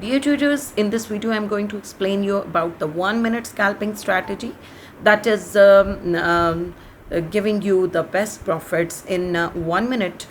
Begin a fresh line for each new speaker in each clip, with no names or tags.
Dear traders, in this video I'm going to explain you about the 1 minute scalping strategy that is giving you the best profits in 1 minute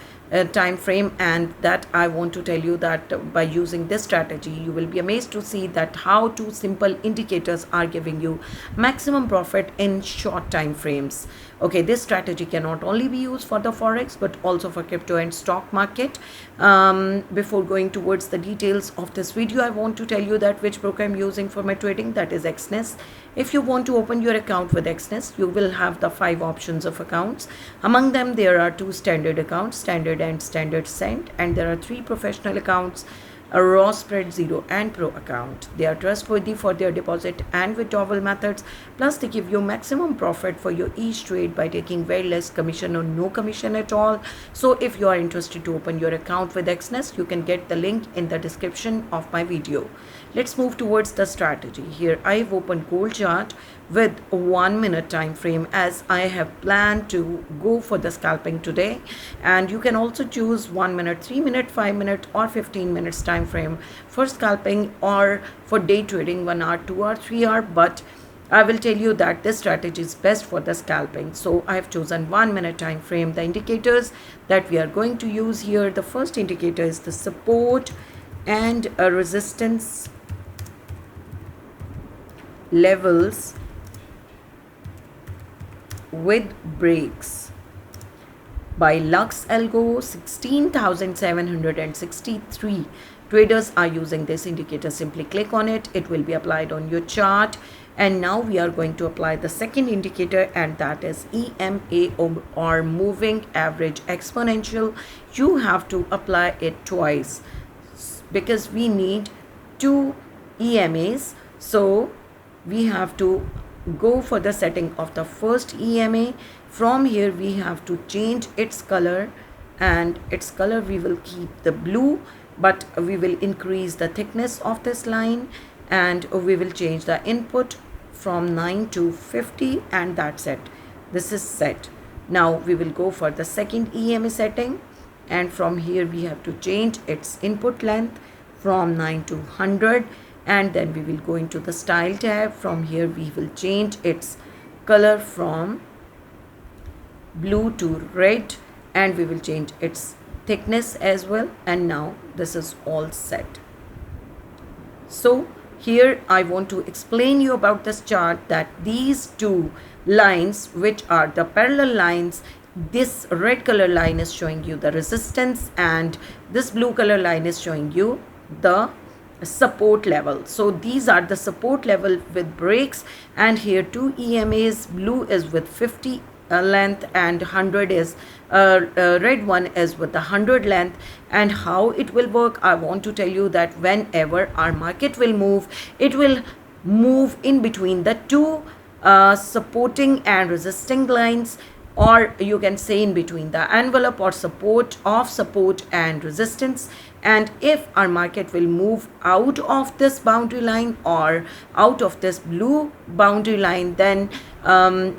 time frame, and that I want to tell you that by using this strategy you will be amazed to see that how two simple indicators are giving you maximum profit in short time frames. Okay, this strategy can not only be used for the forex but also for crypto and stock market. Before going towards the details of this video, I want to tell you that which broker I'm using for my trading, that is Xness. If you want to open your account with Xness, you will have the 5 options of accounts. Among them there are 2 standard accounts, standard and standard cent, and there are 3 professional accounts, a raw spread, zero and pro account. They are trustworthy for their deposit and withdrawal methods, plus they give you maximum profit for your each trade by taking very less commission or no commission at all. So if you are interested to open your account with Xness, you can get the link in the description of my video. Let's move towards the strategy. Here I've opened gold chart with 1 minute time frame, as I have planned to go for the scalping today, and you can also choose 1 minute, 3 minute, 5 minute or 15 minutes time frame for scalping, or for day trading 1 hour, 2 hour, 3 hour, but I will tell you that this strategy is best for the scalping. So I have chosen 1 minute time frame. The indicators that we are going to use here, the first indicator is the support and a resistance levels with breaks by Lux Algo 16,763 traders are using this indicator. Simply click on it, it will be applied on your chart. And now we are going to apply the second indicator, and that is EMA, or moving average exponential. You have to apply it twice because we need 2 EMAs. So we have to go for the setting of the first EMA. From here we have to change its color, and its color we will keep the blue, but we will increase the thickness of this line, and we will change the input from 9 to 50, and that's it. This is set. Now we will go for the second EMA setting, and from here we have to change its input length from 9 to 100, and then we will go into the style tab. From here we will change its color from blue to red, and we will change its thickness as well, and now this is all set. So here I want to explain you about this chart, that these 2 lines, which are the parallel lines, this red color line is showing you the resistance, and this blue color line is showing you the support level. So these are the support level with breaks, and here 2 EMAs, blue is with 50 length and 100 is red one is with the 100 length. And how it will work, I want to tell you that whenever our market will move, it will move in between the 2 supporting and resisting lines, or you can say in between the envelope or support and resistance. And if our market will move out of this boundary line or out of this blue boundary line, then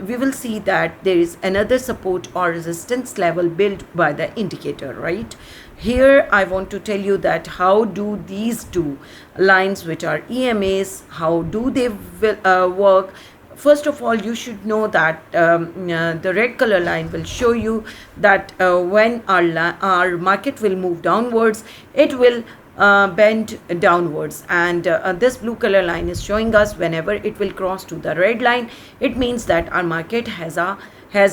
we will see that there is another support or resistance level built by the indicator, right? Here I want to tell you that how do these 2 lines, which are EMAs, how do they work. First of all, you should know that the red color line will show you that when our market will move downwards, it will bend downwards, and this blue color line is showing us whenever it will cross to the red line, it means that our market has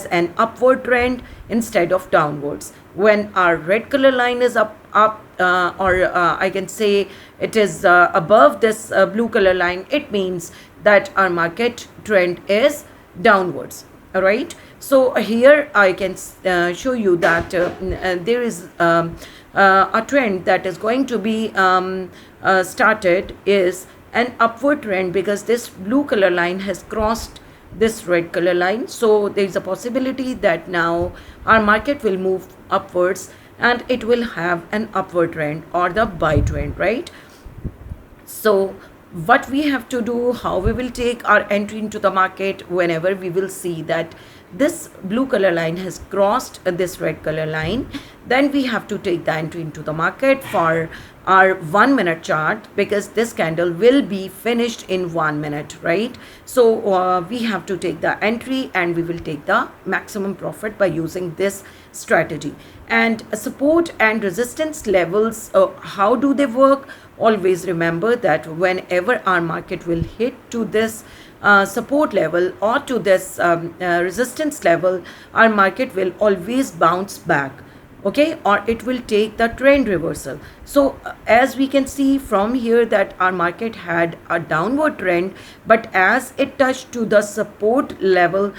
an upward trend instead of downwards. When our red color line is up, I can say it is above this blue color line, it means that our market trend is downwards. All right, so here I can show you that there is a trend that is going to be started, is an upward trend, because this blue color line has crossed this red color line. So there is a possibility that now our market will move upwards and it will have an upward trend or the buy trend, right? So what we have to do, how we will take our entry into the market whenever we will see that this blue color line has crossed this red color line, then we have to take the entry into the market for our 1 minute chart, because this candle will be finished in 1 minute, right? So we have to take the entry and we will take the maximum profit by using this strategy. And support and resistance levels, how do they work? Always remember that whenever our market will hit to this support level or to this resistance level, our market will always bounce back, okay, or it will take the trend reversal. So as we can see from here that our market had a downward trend, but as it touched to the support level,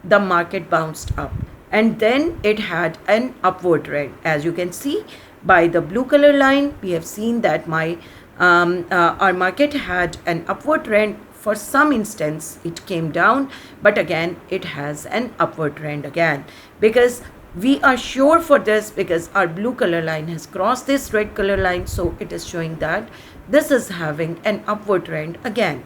the market bounced up, and then it had an upward trend. As you can see by the blue color line, we have seen that our market had an upward trend. For some instance it came down, but again it has an upward trend again, because we are sure for this, because our blue color line has crossed this red color line, so it is showing that this is having an upward trend again.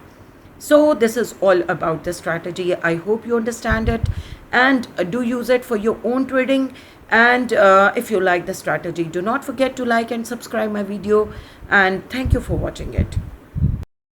So this is all about the strategy. I hope you understand it and do use it for your own trading. And if you like the strategy, do not forget to like and subscribe my video, and thank you for watching it.